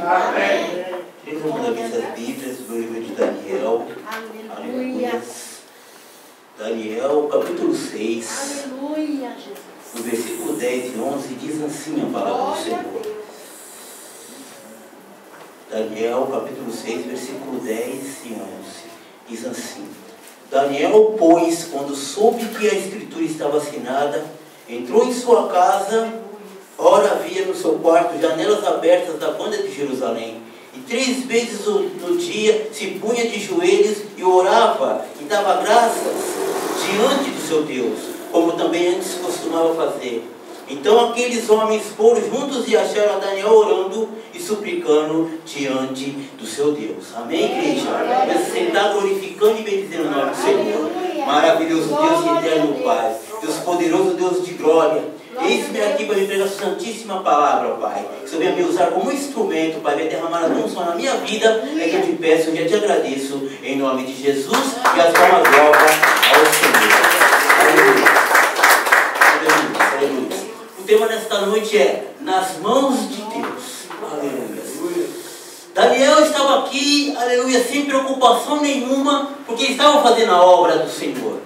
Amém. Vamos abrir as Bíblias do livro de Daniel. Aleluia. Daniel, capítulo 6. Aleluia, Jesus. No versículo 10 e 11 diz assim a palavra do Senhor. Daniel, capítulo 6, versículo 10 e 11. Diz assim: Daniel, pois, quando soube que a escritura estava assinada, entrou em sua casa. Ora, havia no seu quarto janelas abertas da banda de Jerusalém. E 3 vezes no dia se punha de joelhos e orava e dava graças diante do seu Deus, como também antes costumava fazer. Então aqueles homens foram juntos e acharam a Daniel orando e suplicando diante do seu Deus. Amém, igreja? Vai se sentar glorificando e bendizendo o nome do Senhor. Maravilhoso Deus e eterno Pai, Deus poderoso, Deus de glória. Eis-me aqui para me pregar a santíssima palavra, Pai. Que o Senhor venha me usar como instrumento, Pai, vai derramar a unção na minha vida. É que eu te peço, eu já te agradeço, em nome de Jesus, e as palmas de obra ao Senhor. Aleluia. Aleluia. Aleluia. O tema nesta noite é nas mãos de Deus. Aleluia. Daniel estava aqui, aleluia, sem preocupação nenhuma, porque ele estava fazendo a obra do Senhor.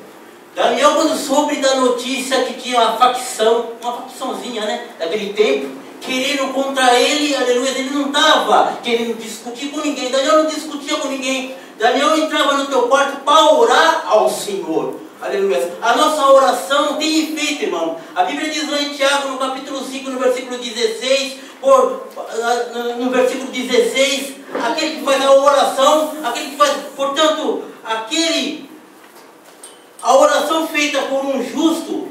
Daniel, quando soube da notícia que tinha uma facçãozinha, né, daquele tempo, querendo contra ele, aleluia, ele não estava querendo discutir com ninguém. Daniel não discutia com ninguém. Daniel entrava no teu quarto para orar ao Senhor. Aleluia. A nossa oração tem efeito, irmão. A Bíblia diz lá em Tiago, no capítulo 5, no versículo 16, no versículo 16, aquele que faz a oração, aquele que faz, portanto, a oração feita por um justo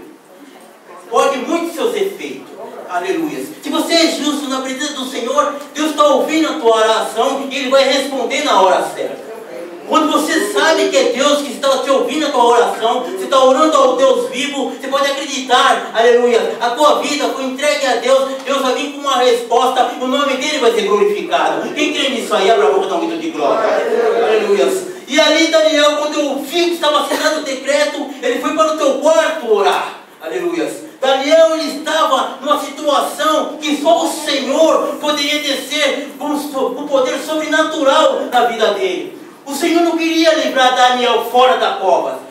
pode muito seus efeitos. Aleluia. Se você é justo na presença do Senhor, Deus está ouvindo a tua oração e Ele vai responder na hora certa. Quando você sabe que é Deus que está te ouvindo a tua oração, você está orando ao Deus vivo, você pode acreditar, aleluia, a tua vida foi entregue a Deus, Deus vai vir com uma resposta, o nome dele vai ser glorificado. Quem crê nisso aí, abra a boca e dá um grito de glória. Aleluia. E ali Daniel, quando eu vi que estava assinado o decreto, ele foi para o teu quarto orar. Aleluia. Daniel, ele estava numa situação que só o Senhor poderia descer com o poder sobrenatural na vida dele. O Senhor não queria livrar Daniel fora da cova.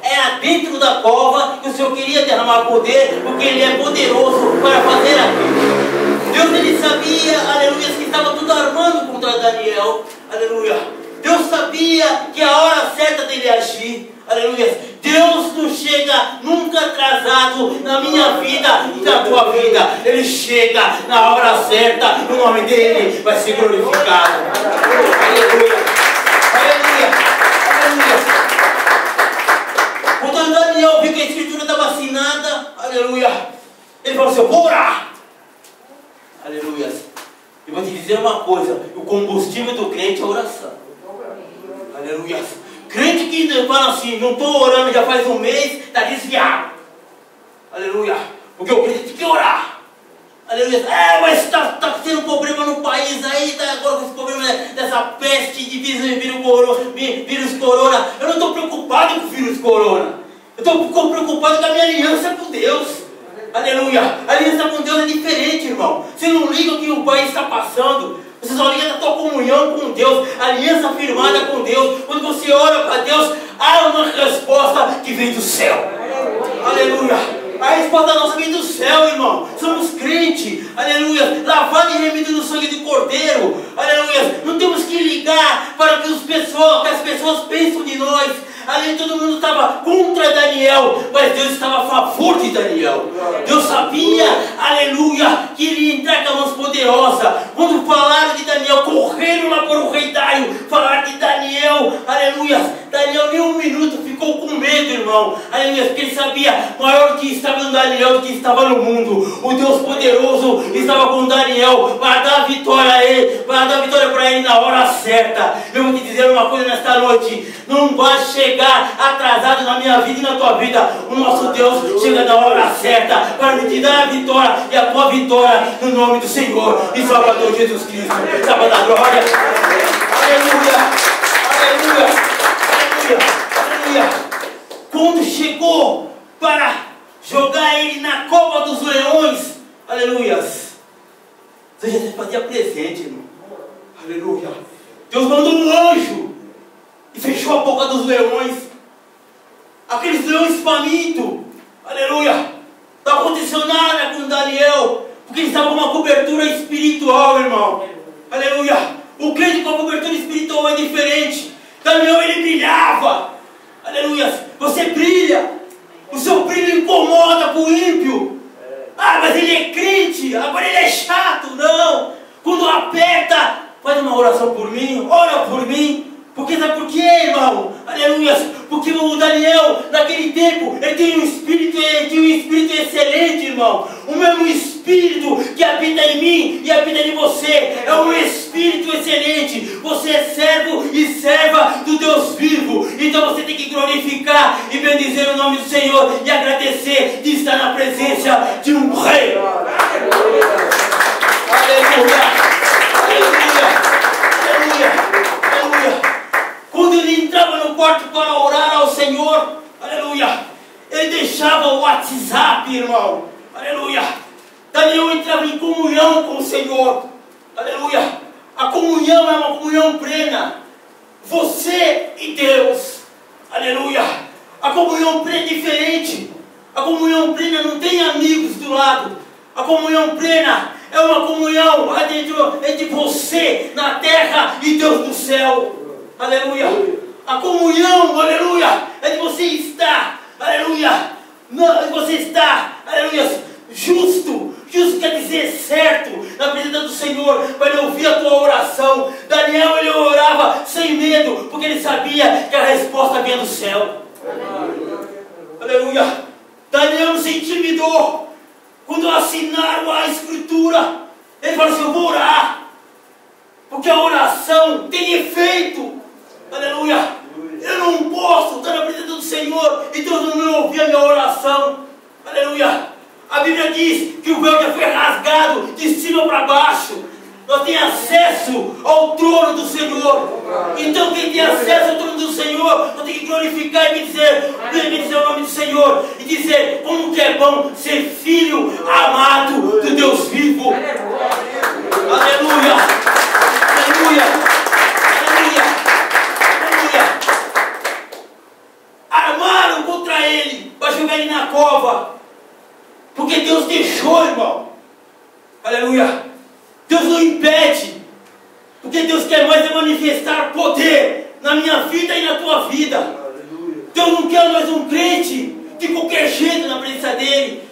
Era dentro da cova que o Senhor queria derramar poder, porque Ele é poderoso para fazer aquilo. Deus, Ele sabia, aleluia, que estava tudo armando contra Daniel. Aleluia. Deus sabia que a hora certa dele agir. Aleluia. Deus não chega nunca atrasado na minha vida e na tua vida. Ele chega na hora certa. O nome dele vai ser glorificado. Aleluia. Aleluia. Aleluia. Quando Daniel viu que a escritura estava assinada, aleluia, ele falou assim: eu vou orar. Aleluia. Eu vou te dizer uma coisa: o combustível do crente é a oração. Aleluia. Crente que fala assim: não estou orando já faz um mês, está desviado. Aleluia. Porque o crente tem que orar. Aleluia. Mas está tendo problema no país aí, está agora com esse problema dessa peste de vírus corona. Eu não estou preocupado com o vírus corona. Eu estou preocupado com a minha aliança com Deus. Aleluia. A aliança com Deus é diferente, irmão. Você não liga o que o país está passando. Você só liga da tua comunhão com Deus, aliança firmada com Deus. Quando você ora para Deus, há uma resposta que vem do céu. Aleluia. A resposta nossa vem do céu, irmão. Somos crentes, aleluia, lavado e remido no sangue do Cordeiro, aleluia. Não temos que ligar para que as pessoas pensam de nós. Ali todo mundo estava contra Daniel, mas Deus estava a favor de Daniel. Deus sabia, aleluia, que ele ia entrar com a mão poderosa. Quando falaram de Daniel, correram lá para o rei Dário, falaram de Daniel, aleluia. Daniel nem um minuto ficou com medo, irmão, aleluia, porque ele sabia, maior que estava no Daniel do que estava no mundo. O Deus poderoso estava com Daniel para dar a vitória a ele, para dar a vitória para ele na hora certa. Eu vou te dizer uma coisa nesta noite: não vai chegar atrasado na minha vida e na tua vida. O nosso Deus chega na hora certa para te dar a vitória, e a tua vitória no nome do Senhor e Salvador Jesus Cristo. Salva da glória. Aleluia. Aleluia. Aleluia. Aleluia. Quando chegou para jogar ele na cova dos leões, aleluia, Deus já se fazia presente, irmão. Aleluia. Deus mandou um anjo e fechou a boca dos leões. Aqueles leões famintos. Aleluia. Não aconteceu nada com Daniel, porque ele estava com uma cobertura espiritual, irmão. Aleluia. O crente com a cobertura espiritual é diferente. Daniel, ele brilhava. Aleluia. Você brilha. O seu brilho incomoda com o ímpio. Ah, mas ele é crente, agora ele é chato. Não. Quando aperta, faz uma oração por mim, ora por mim. Porque sabe por quê, irmão? Aleluia. Porque o Daniel, naquele tempo, ele tinha um espírito excelente, irmão. O mesmo espírito que habita em mim e habita em você. É um espírito excelente. Você é servo e serva do Deus vivo. Então você tem que glorificar e bendizer o nome do Senhor e agradecer de estar na presença de um rei. Aleluia. Aleluia. Aleluia. Aleluia. Quando ele entrava no quarto para orar ao Senhor, aleluia, ele deixava o WhatsApp, irmão, aleluia. Daniel entrava em comunhão com o Senhor, aleluia. A comunhão é uma comunhão plena, você e Deus, aleluia. A comunhão plena é diferente. A comunhão plena não tem amigos do lado. A comunhão plena é uma comunhão entre você na terra e Deus no céu. Aleluia. A comunhão, aleluia, é de você estar, aleluia, não, você está, aleluia, justo. Justo quer dizer certo na presença do Senhor, para ele ouvir a tua oração. Daniel, ele orava sem medo, porque ele sabia que a resposta vinha do céu. Aleluia. Daniel não se intimidou. Quando assinaram a escritura, ele falou assim: eu vou orar, porque a oração tem efeito. Aleluia. Eu não posso estar na presença do Senhor e Deus não me ouvir a minha oração. Aleluia. A Bíblia diz que o véu já foi rasgado de cima para baixo. Nós temos acesso ao trono do Senhor. Então quem tem acesso ao trono do Senhor, nós temos que glorificar e bendizer o nome do Senhor. E dizer como que é bom ser filho amado do Deus vivo. Aleluia. Aleluia. Armaram contra ele para jogar ele na cova, porque Deus deixou, irmão. Aleluia. Deus não impede, porque Deus quer mais manifestar poder na minha vida e na tua vida. Aleluia. Deus não quer mais um crente de qualquer jeito na presença dele.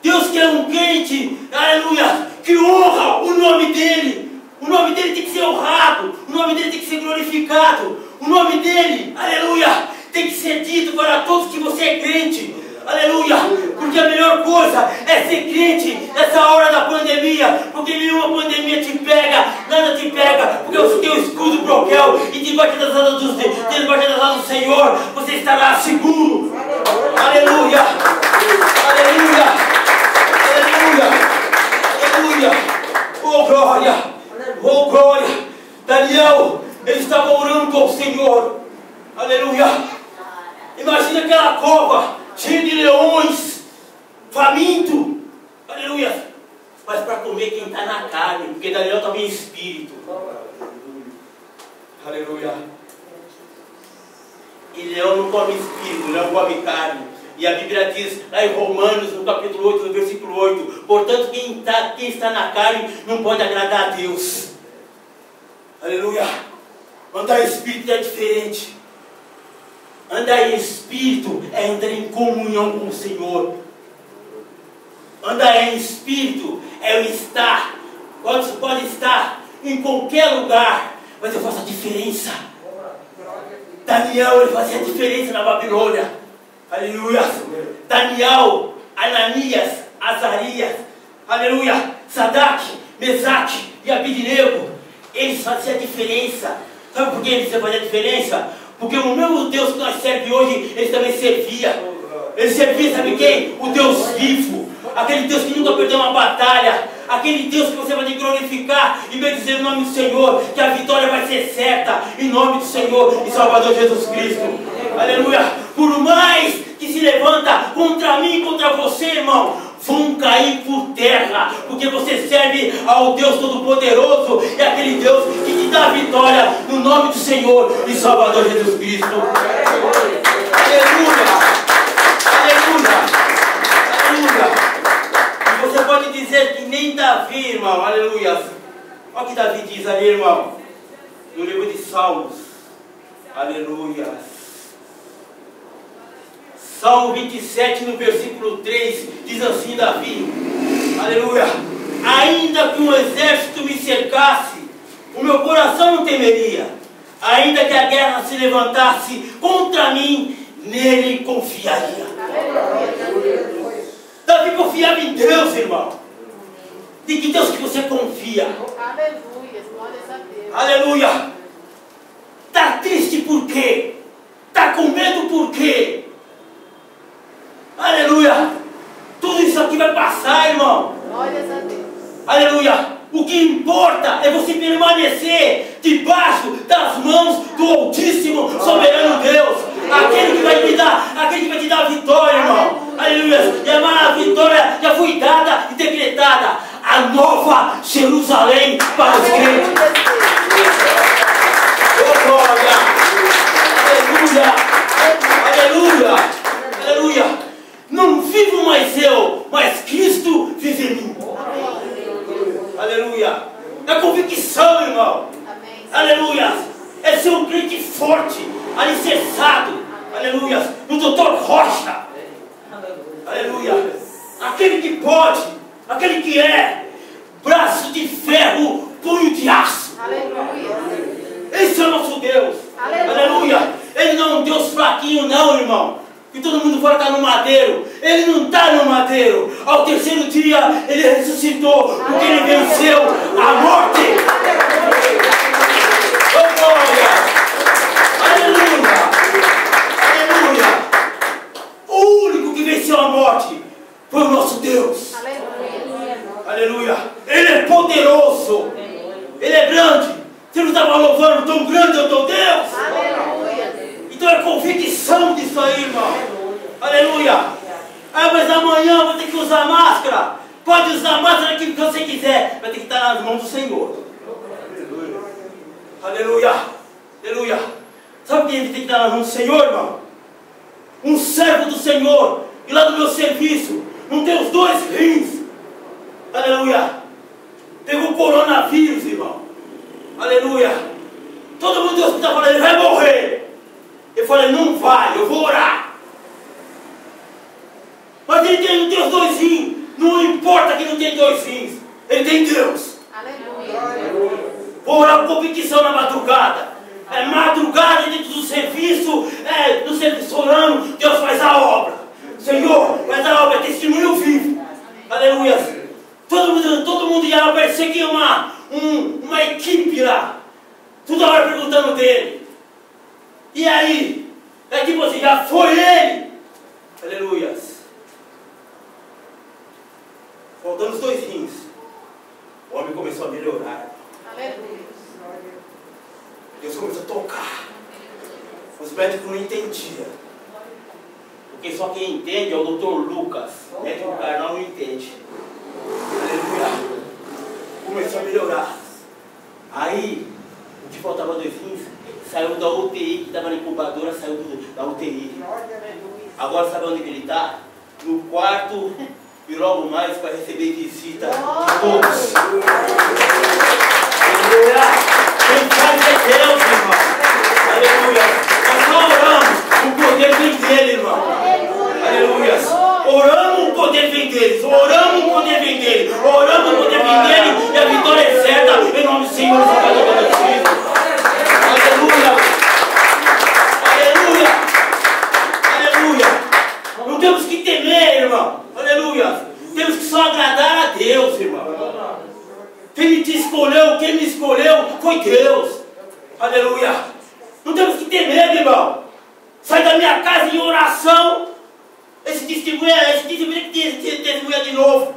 Deus quer um crente, aleluia, que honra o nome dele. O nome dele tem que ser honrado, o nome dele tem que ser glorificado, o nome dele, aleluia, tem que ser dito para todos que você é crente. Aleluia. Porque a melhor coisa é ser crente nessa hora da pandemia. Porque nenhuma pandemia te pega, nada te pega. Porque você tem o escudo broquel e debaixo das asas do Senhor você estará seguro. Aleluia. Aleluia. Aleluia. Aleluia. Oh glória. Oh glória. Daniel, ele estava orando com o Senhor. Aleluia. Imagina aquela cova cheio de leões, faminto, aleluia, mas para comer quem está na carne, porque Daniel estava em espírito, aleluia. E leão não come espírito, leão come carne. E a Bíblia diz lá em Romanos, no capítulo 8, no versículo 8, portanto quem está na carne não pode agradar a Deus. Aleluia. Andar em espírito é diferente. Andar em espírito é andar em comunhão com o Senhor. Andar em espírito é o estar. Você pode estar em qualquer lugar, mas eu faço a diferença. Daniel, ele fazia a diferença na Babilônia. Aleluia. Daniel, Ananias, Azarias, aleluia, Sadraque, Mesaque e Abidnego, eles faziam a diferença. Sabe por que eles faziam a diferença? Porque o mesmo Deus que nós servimos hoje, eles também serviam. Eles serviam, sabe quem? O Deus vivo. Aquele Deus que nunca perdeu uma batalha. Aquele Deus que você vai glorificar e vai dizer o nome do Senhor, que a vitória vai ser certa, em nome do Senhor e Salvador Jesus Cristo. Aleluia. Por mais que se levanta contra mim e contra você, irmão, vão cair por terra, porque você serve ao Deus Todo-Poderoso, é aquele Deus que te dá a vitória no nome do Senhor e Salvador Jesus Cristo. Aleluia! Aleluia! Aleluia! E você pode dizer que nem Davi, irmão, aleluia. Olha o que Davi diz ali, irmão, no livro de Salmos, aleluia. Salmo 27, no versículo 3, diz assim Davi, aleluia: ainda que um exército me cercasse, o meu coração não temeria. Ainda que a guerra se levantasse contra mim, nele confiaria. Davi confiava em Deus, irmão. De que Deus que você confia? Aleluia, glórias a Deus. Aleluia. Está triste por quê? Está com medo por quê? Aleluia! Tudo isso aqui vai passar, irmão. Glórias a Deus. Aleluia! O que importa é você permanecer debaixo das mãos do Altíssimo, soberano Deus. Aquele que vai te dar a vitória, irmão. Aleluia! E a vitória já foi dada e decretada. A nova Jerusalém para os crentes. Oh, glória! Aleluia! Aleluia! Aleluia! Não vivo mais eu, mas Cristo vive em mim. Aleluia. É convicção, irmão. Amém. Aleluia. É ser um crente forte, alicerçado. Aleluia. No doutor Rocha. Aleluia. Aquele que pode, aquele que é braço de ferro, punho de aço. Aleluia. Esse é o nosso Deus. Aleluia. Ele não é um Deus fraquinho, não, irmão. E todo mundo fala que está no madeiro. Ele não está no madeiro. Ao terceiro dia ele ressuscitou, porque ele venceu a morte. Oh, glória! Aleluia! Aleluia! O único que venceu a morte foi o nosso Deus. Aleluia. Aleluia! Ele é poderoso. Ele é grande. Você não estava louvando, tão grande é o teu Deus? Aleluia. Então é convicção disso aí, irmão. Aleluia. Ah, mas amanhã vou ter que usar máscara. Pode usar máscara aquilo que você quiser. Vai ter que estar nas mãos do Senhor. Aleluia. Aleluia. Sabe quem tem que estar nas mãos do Senhor, irmão? Um servo do Senhor. E lá do meu serviço não tem os 2 rins. Aleluia. Pegou coronavírus, irmão. Aleluia. Todo mundo do hospital falando, ele vai morrer. Eu falei, não vai, eu vou orar. Mas ele não tem os 2 rins. Não importa que não tem 2 rins. Ele tem Deus. Aleluia. Vou orar com convicção na madrugada. É madrugada dentro do serviço. No serviço orando, Deus faz a obra. Senhor, faz a obra, é testemunho vivo. Aleluia. Todo mundo ia lá, parecia que uma equipe lá. Toda hora perguntando dele. E aí? É tipo assim, já foi ele. Aleluia. Faltando os 2 rins. O homem começou a melhorar. Aleluia. Deus começou a tocar. Os médicos não entendiam. Porque só quem entende é o Dr. Lucas. O médico carnal não entende. Aleluia. Começou a melhorar. Aí, o que faltava 2 rins, saiu da UTI, que estava na incubadora, saiu da UTI. Agora sabe onde ele está? No quarto, e logo mais vai receber visita de todos. Aleluia! Quem faz é Deus, irmão. Aleluia! Nós só oramos, o poder vem dele, irmão. Aleluia! Oramos, o poder vem dele. Oramos, o poder vem dele. Oramos, o poder vem dele. E a vitória é certa. Em nome do Senhor, Salvador de Cristo. Aleluia! Aleluia! Aleluia! Não temos que temer, irmão. Aleluia! Temos que só agradar a Deus, irmão. Quem te escolheu, quem me escolheu, foi Deus. Aleluia! Não temos que ter medo, irmão. Sai da minha casa em oração. Esse testemunho que testemunha de novo.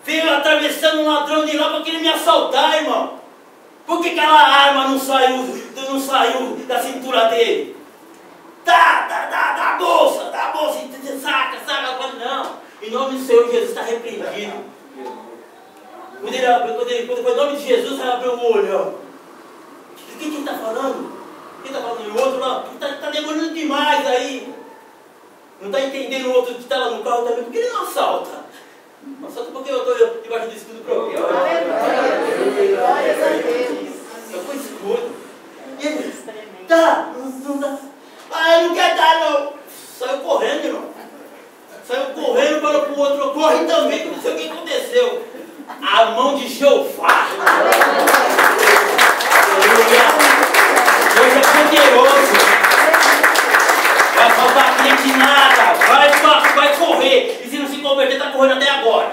Veio atravessando um ladrão de lá para querer me assaltar, irmão. Por que aquela arma não saiu da cintura dele? Dá a bolsa, e você saca. Eu falei, não, em nome do Senhor Jesus está repreendido. Quando ele abriu, quando foi em nome de Jesus, ela abriu o olho. O que ele está falando? Quem está falando? E o outro lá, está demorando demais aí. Não está entendendo o outro que está lá no carro também. Por que ele não assalta? Assalta porque eu estou debaixo do escudo próprio. Aleluia. Glórias a Deus. Eu fui escudo. E ele, tá, não dá. Ah, ele não quer dar, não. Saiu correndo, irmão. Saiu correndo, falou para o outro, corre também, que não sei o que aconteceu. A mão de Jeová. Aleluia. Deus é poderoso. Vai faltar crente nada. Vai correr. E se não se converter, está correndo até agora.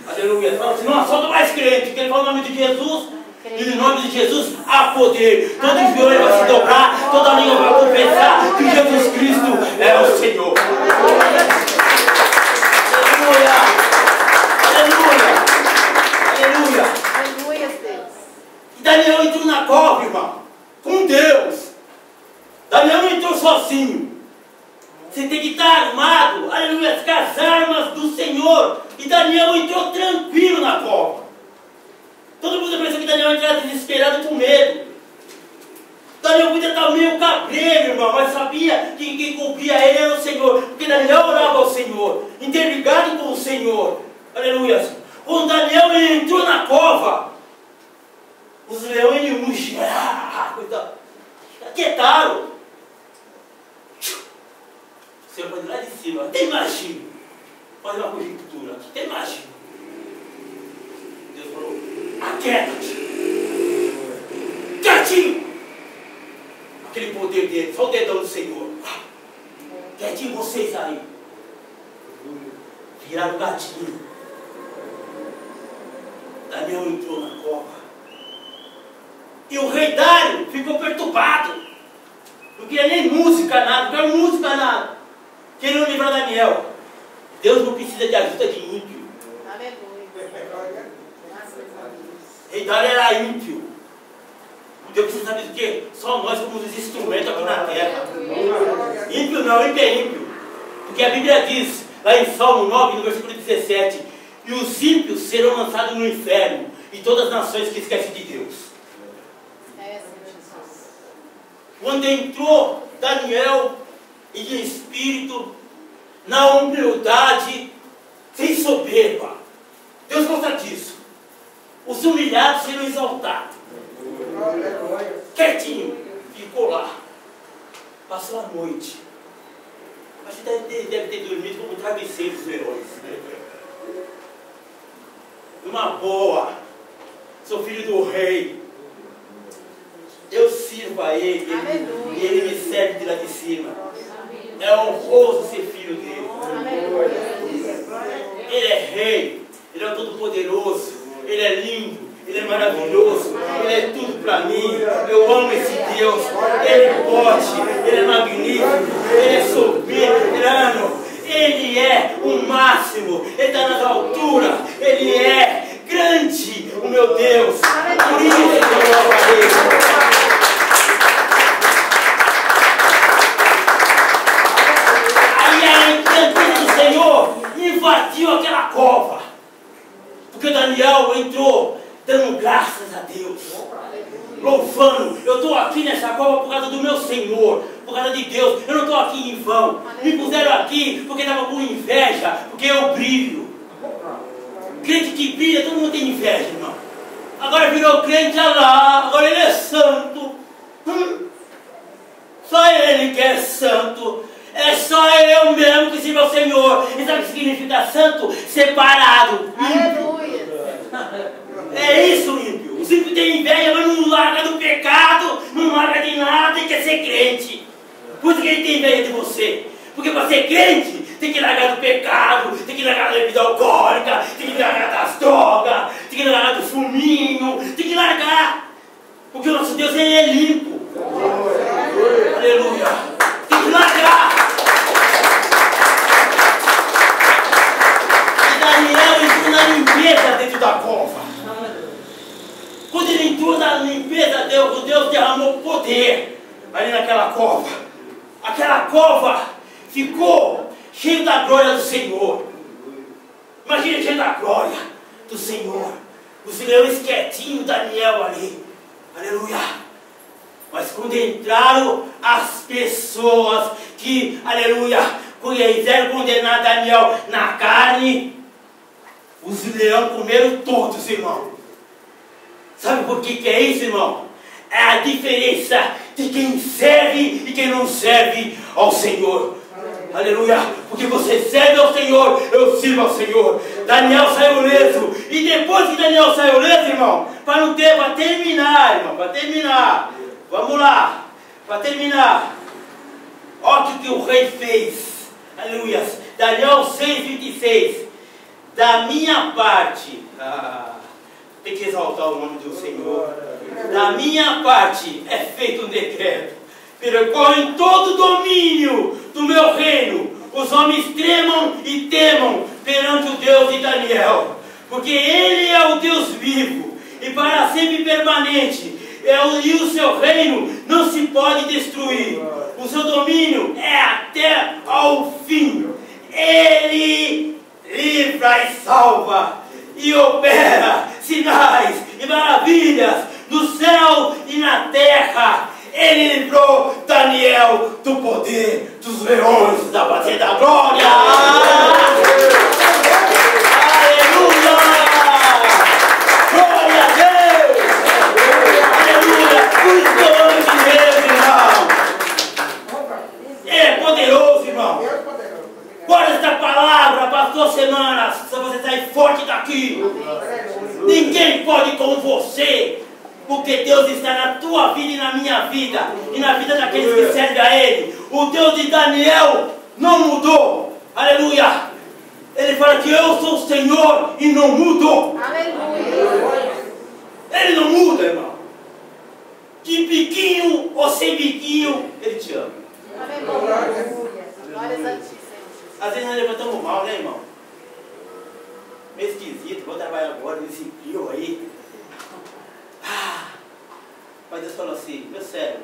Aleluia. Se não assolta mais crente, porque ele fala o nome de Jesus. E no nome de Jesus há poder. Todo joelho vai se dobrar, toda língua vai confessar que Jesus Cristo é o Senhor. Aleluia. Deus. E Daniel entrou na cova, irmão, com Deus. Daniel não entrou sozinho. Você tem que estar armado, aleluia, com as armas do Senhor. E Daniel entrou tranquilo na cova. Todo mundo pensa que Daniel entrava desesperado com medo. Daniel podia estar meio cabreiro, irmão, mas sabia que quem cobria ele era o Senhor. Porque Daniel orava ao Senhor, interligado com o Senhor. Aleluia. Quando Daniel entrou na cova, os leões mugiam. Aquietaram. O Senhor foi lá de cima. Até imagina. Fazer uma conjectura aqui. Até imagina. Deus falou: aquieta-te. Quietinho. Aquele poder dele. Só o dedão do Senhor. Quietinho vocês aí. Viraram o gatinho. Daniel entrou na cova. E o rei Dário ficou perturbado. Não queria nem música, nada. Não queria música, nada. Queria livrar Daniel. Deus não precisa de ajuda de ímpio. Aleluia. Rei Dário era ímpio. Deus precisa saber do quê? Só nós somos os instrumentos aqui na terra. Ímpio não, ímpio é ímpio. Porque a Bíblia diz, lá em Salmo 9, no versículo 17, e os ímpios serão lançados no inferno, e todas as nações que esquecem de Deus. Quando entrou Daniel em espírito, na humildade, sem soberba, Deus gosta disso. Os humilhados serão exaltados. Quietinho, ficou lá. Passou a noite. Acho que deve ter dormido como travesseiro dos leões. Uma boa. Sou filho do rei. Eu sirvo a ele. E ele me serve de lá de cima. É honroso ser filho dele. Ele é rei. Ele é todo-poderoso. Ele é lindo. Ele é maravilhoso. Ele é tudo para mim. Eu amo esse Deus. Ele pode. Ele é magnífico. Ele é soberano. Ele é o máximo. Ele está nas alturas. Ele é grande. O meu Deus. Por isso eu louvo a ele. O Senhor invadiu aquela cova. Porque Daniel entrou dando graças a Deus, louvando. Eu estou aqui nessa cova por causa do meu Senhor, por causa de Deus. Eu não estou aqui em vão. Me puseram aqui porque estava com inveja, porque eu brilho. Crente que brilha, todo mundo tem inveja, irmão. Agora virou crente, olha lá, agora ele é santo. Só ele que é santo. É só eu mesmo que sirvo ao Senhor. E sabe o que significa santo? Separado. Aleluia. É isso, ímpio. O ímpio tem inveja, mas não larga do pecado, não larga de nada e quer ser crente. Por isso que ele tem inveja de você. Porque para ser crente, tem que largar do pecado, tem que largar da bebida alcoólica, tem que largar das drogas, tem que largar do fuminho, tem que largar. Porque o nosso Deus, ele é limpo. Aleluia. Tem que largar. Daniel entrou na limpeza dentro da cova. Quando ele entrou na limpeza, Deus derramou poder ali naquela cova. aquela cova ficou cheia da glória do Senhor. Imagina cheia da glória do Senhor. Os leões quietinhos, Daniel ali. Aleluia. Mas quando entraram as pessoas que, aleluia, quiseram condenar Daniel na carne, os leões comeram todos, irmão. Sabe por que é isso, irmão? É a diferença de quem serve e quem não serve ao Senhor. Aleluia. Porque você serve ao Senhor, eu sirvo ao Senhor. Daniel saiu leso. E depois que Daniel saiu leso, irmão, para terminar, irmão, para terminar. Vamos lá, para terminar. Olha o que o rei fez. Aleluia. Daniel 6:26. Da minha parte, tem que exaltar o nome do Senhor. Da minha parte é feito um decreto, pelo qual em todo o domínio do meu reino os homens tremam e temam perante o Deus de Daniel, porque Ele é o Deus vivo e para sempre permanente, e o seu reino não se pode destruir. O seu domínio é até ao fim. Ele livra e salva e opera sinais e maravilhas no céu e na terra. Ele livrou Daniel do poder dos leões da bacia da glória. Aleluia! Glória a Deus! Aleluia! Os leões de Deus, irmão. Ele é poderoso, irmão. Guarda esta palavra para a tua semana, se você sair forte daqui. Ninguém pode com você, porque Deus está na tua vida e na minha vida, e na vida daqueles que servem a Ele. O Deus de Daniel não mudou. Aleluia. Ele fala que eu sou o Senhor e não mudo. Aleluia. Ele não muda, irmão. De biquinho ou sem biquinho, Ele te ama. Aleluia. Glórias a ti. Às vezes nós levantamos mal, né, irmão? Meio esquisito, vou trabalhar agora nesse frio aí. Mas Deus falou assim, meu cérebro,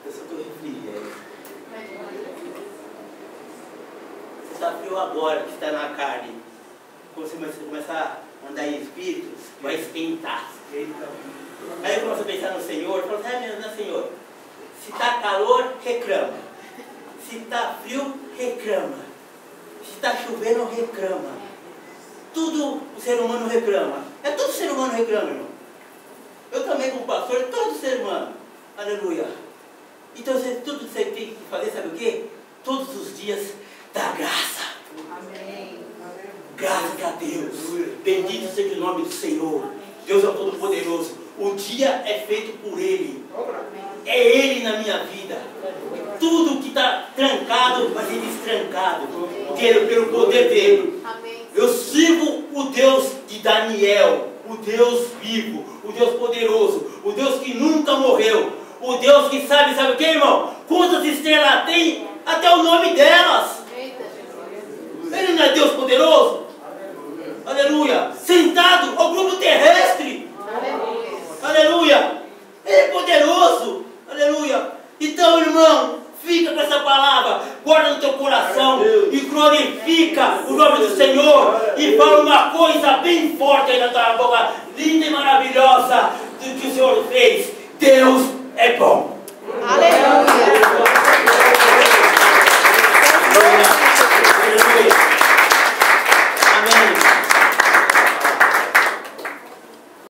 eu só estou refrigerando. Você está frio agora, que está na carne. Quando você começar a andar em espírito, vai esquentar. Aí eu começo a pensar no Senhor, eu falo, né, Senhor? Se está calor, reclama. Se está frio, reclama. Se está chovendo, reclama. Tudo o ser humano reclama. É todo ser humano reclama, irmão. Eu também, como pastor, todo ser humano. Aleluia. Então, tudo que você tem que fazer, sabe o quê? Todos os dias, dá graça. Amém. Graças a Deus. Bendito seja o nome do Senhor. Deus é o Todo-Poderoso. O dia é feito por Ele. É Ele na minha vida. Tudo que está trancado vai ser destrancado. Pelo poder dele. Amém. Eu sirvo o Deus de Daniel. O Deus vivo. O Deus poderoso. O Deus que nunca morreu. O Deus que sabe o que, irmão? Quantas estrelas tem? Até o nome delas. Eita, Jesus. Ele não é Deus poderoso? Aleluia. Sentado ao globo terrestre. Aleluia. Aleluia. Ele é poderoso. Aleluia. Então, irmão, fica com essa palavra, guarda no teu coração e glorifica o nome do Senhor e fala uma coisa bem forte aí na tua boca, linda e maravilhosa do que o Senhor fez. Deus é bom.